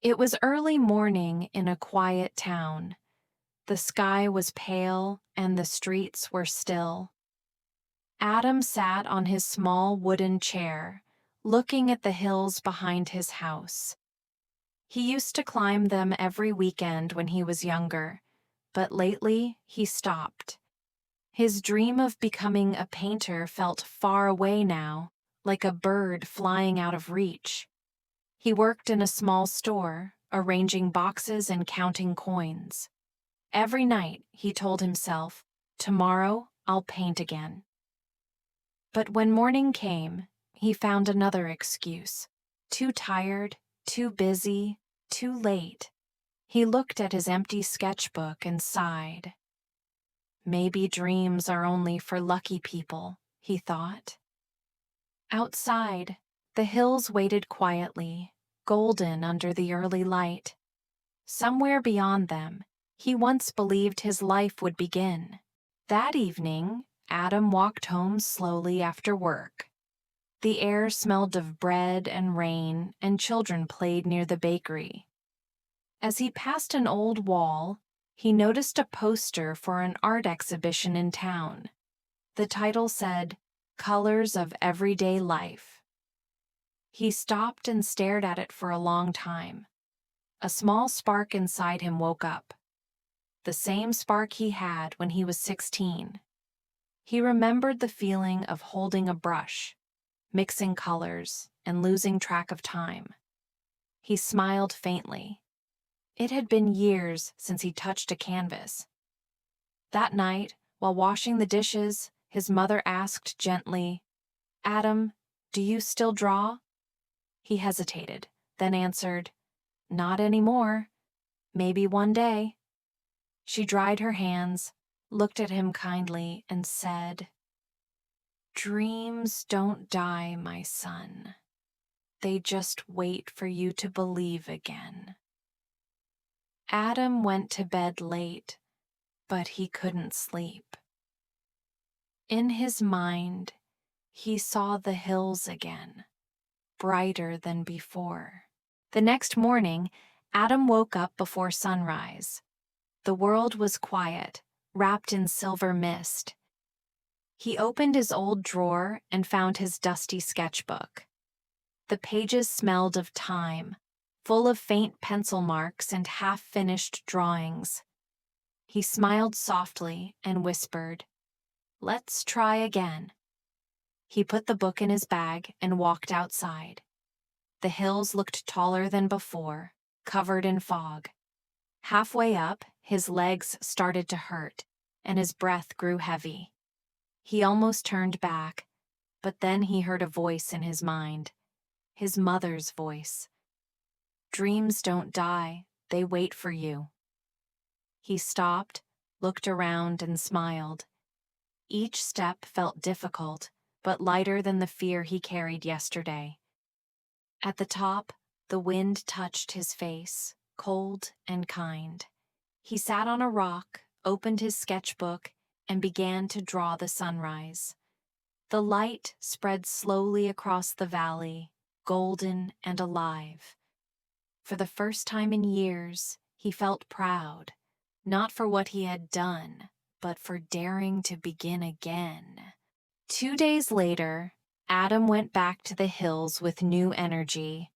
It was early morning in a quiet town. The sky was pale and the streets were still. Adam sat on his small wooden chair, looking at the hills behind his house. He used to climb them every weekend when he was younger, but lately he stopped. His dream of becoming a painter felt far away now, like a bird flying out of reach. He worked in a small store, arranging boxes and counting coins. Every night, he told himself, "Tomorrow I'll paint again." But when morning came, he found another excuse. Too tired, too busy, too late. He looked at his empty sketchbook and sighed. Maybe dreams are only for lucky people, he thought. Outside, the hills waited quietly, golden under the early light. Somewhere beyond them, he once believed his life would begin. That evening, Adam walked home slowly after work. The air smelled of bread and rain, and children played near the bakery. As he passed an old wall, he noticed a poster for an art exhibition in town. The title said, "Colors of Everyday Life." He stopped and stared at it for a long time. A small spark inside him woke up. The same spark he had when he was 16. He remembered the feeling of holding a brush, mixing colors, and losing track of time. He smiled faintly. It had been years since he touched a canvas. That night, while washing the dishes, his mother asked gently, "Adam, do you still draw?" He hesitated, then answered, "Not anymore. Maybe one day." She dried her hands, looked at him kindly, and said, "Dreams don't die, my son. They just wait for you to believe again." Adam went to bed late, but he couldn't sleep. In his mind, he saw the hills again, brighter than before. The next morning, Adam woke up before sunrise. The world was quiet, wrapped in silver mist. He opened his old drawer and found his dusty sketchbook. The pages smelled of time, full of faint pencil marks and half-finished drawings. He smiled softly and whispered, "Let's try again." He put the book in his bag and walked outside. The hills looked taller than before, covered in fog. Halfway up, his legs started to hurt, and his breath grew heavy. He almost turned back, but then he heard a voice in his mind, his mother's voice. "Dreams don't die, they wait for you." He stopped, looked around, and smiled. Each step felt difficult, but lighter than the fear he carried yesterday. At the top, the wind touched his face, cold and kind. He sat on a rock, opened his sketchbook, and began to draw the sunrise. The light spread slowly across the valley, golden and alive. For the first time in years, he felt proud, not for what he had done, but for daring to begin again. 2 days later, Adam went back to the hills with new energy.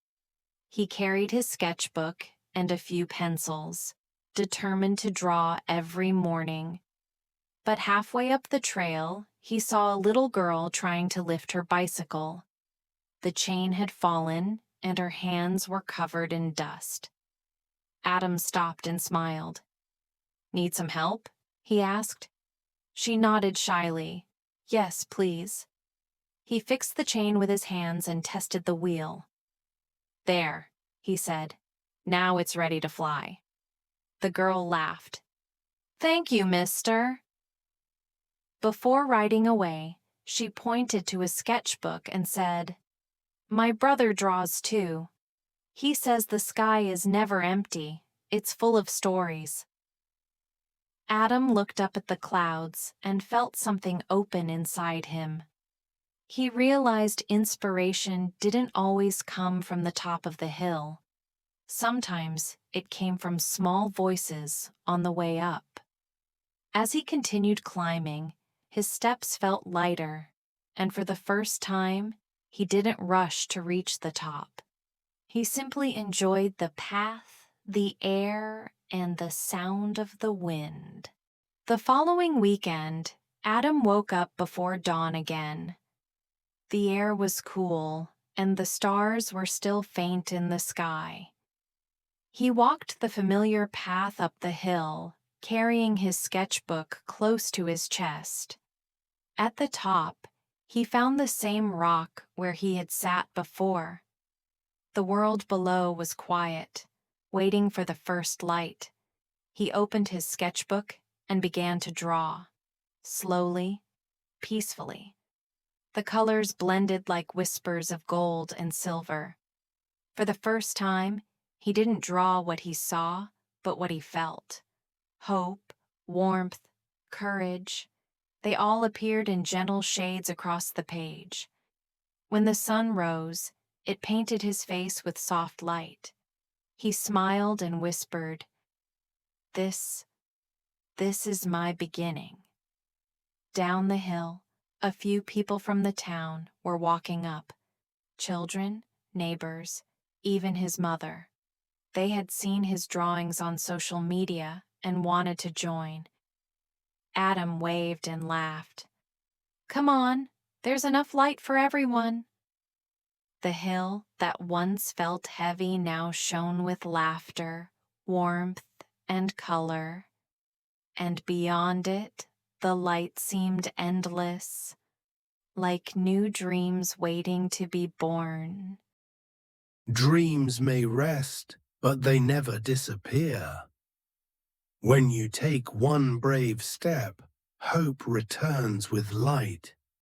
He carried his sketchbook and a few pencils, determined to draw every morning. But halfway up the trail, he saw a little girl trying to lift her bicycle. The chain had fallen, and her hands were covered in dust. Adam stopped and smiled. "Need some help?" he asked. She nodded shyly. "Yes, please." He fixed the chain with his hands and tested the wheel. "There," he said. "Now it's ready to fly." The girl laughed. "Thank you, mister." Before riding away, she pointed to his sketchbook and said, "My brother draws too. He says the sky is never empty, it's full of stories." Adam looked up at the clouds and felt something open inside him. He realized inspiration didn't always come from the top of the hill. Sometimes it came from small voices on the way up. As he continued climbing, his steps felt lighter, and for the first time, he didn't rush to reach the top. He simply enjoyed the path, the air, and the sound of the wind. The following weekend, Adam woke up before dawn again. The air was cool, and the stars were still faint in the sky. He walked the familiar path up the hill, carrying his sketchbook close to his chest. At the top, he found the same rock where he had sat before. The world below was quiet, waiting for the first light. He opened his sketchbook and began to draw, slowly, peacefully. The colors blended like whispers of gold and silver. For the first time, he didn't draw what he saw, but what he felt. Hope, warmth, courage. They all appeared in gentle shades across the page. When the sun rose, it painted his face with soft light. He smiled and whispered, This is my beginning." Down the hill, a few people from the town were walking up. Children, neighbors, even his mother. They had seen his drawings on social media and wanted to join. Adam waved and laughed. "Come on, there's enough light for everyone." The hill that once felt heavy now shone with laughter, warmth, and color. And beyond it, the light seemed endless, like new dreams waiting to be born. Dreams may rest, but they never disappear. When you take one brave step, hope returns with light.